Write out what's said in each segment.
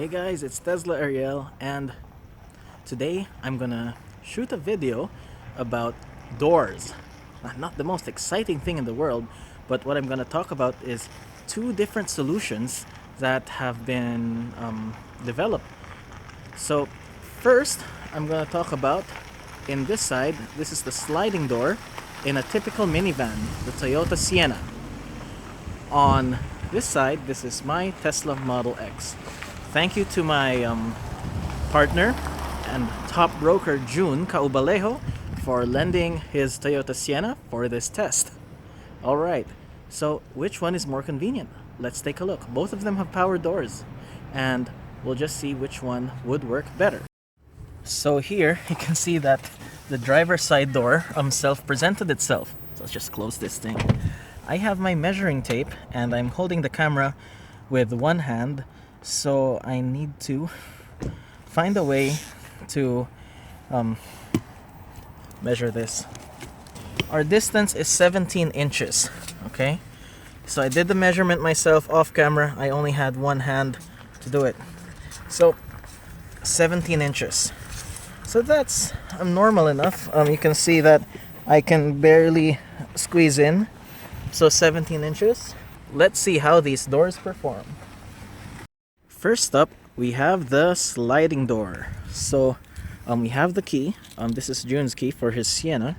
Hey guys, it's Tesla Ariel, and today I'm gonna shoot a video about doors. Not the most exciting thing in the world, but what I'm gonna talk about is two different solutions that have been developed. So first, I'm gonna talk about in this side. This is the sliding door in a typical minivan, the Toyota Sienna. On this side, this is my Tesla Model X. Thank you to my partner and top broker Jun Caubalejo for lending his Toyota Sienna for this test. Alright, so which one is more convenient? Let's take a look. Both of them have power doors, and we'll just see which one would work better. So here you can see that the driver's side door self-presented itself. So let's just close this thing. I have my measuring tape and I'm holding the camera with one hand, so I need to find a way to measure this. Our distance is 17 inches, okay? So I did the measurement myself off camera. I only had one hand to do it. So 17 inches. So that's normal enough. You can see that I can barely squeeze in. So 17 inches. Let's see how these doors perform. First up, we have the sliding door. So we have the key. This is Jun's key for his Sienna.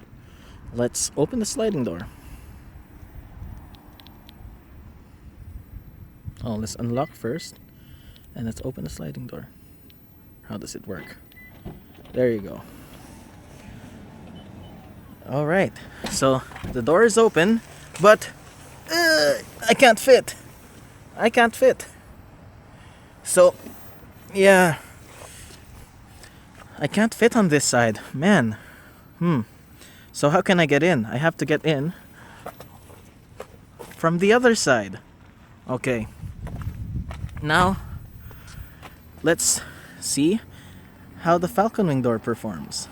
Let's open the sliding door. Oh, let's unlock first. And let's open the sliding door. How does it work? There you go. Alright, so the door is open, but I can't fit. I can't fit. So, yeah, I can't fit on this side, man. So how can I get in? I have to get in from the other side. Okay. Now, let's see how the Falcon-wing door performs.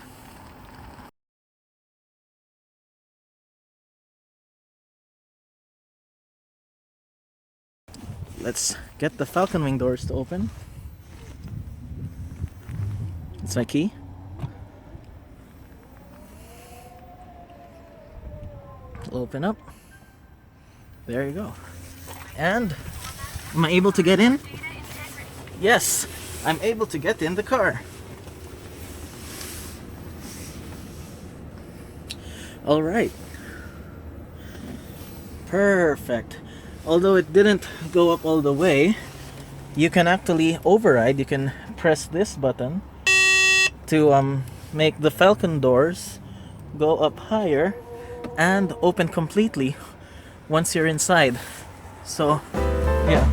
Let's get the Falcon-wing doors to open. It's my key. It'll open up. There you go. And am I able to get in? Yes, I'm able to get in the car. All right. Perfect. Although it didn't go up all the way, you can actually override. You can press this button to make the Falcon doors go up higher and open completely once you're inside. So yeah,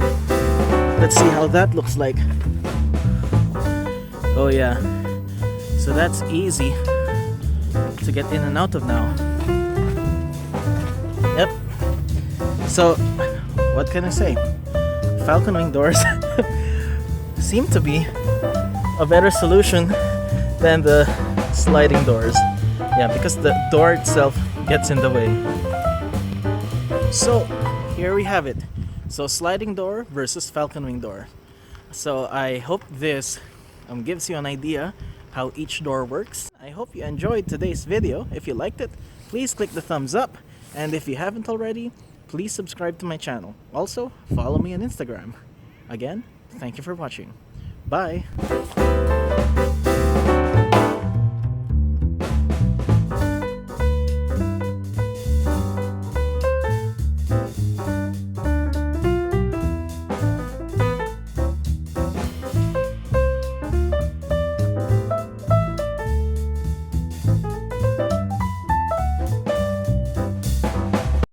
let's see how that looks like. Oh yeah, so that's easy to get in and out of now. Yep. So what can I say? Falcon-wing doors seem to be a better solution than the sliding doors. Yeah, because the door itself gets in the way. So here we have it. So sliding door versus Falcon-wing door. So I hope this gives you an idea how each door works. I hope you enjoyed today's video. If you liked it, please click the thumbs up. And if you haven't already, please subscribe to my channel. Also, follow me on Instagram. Again, thank you for watching. Bye!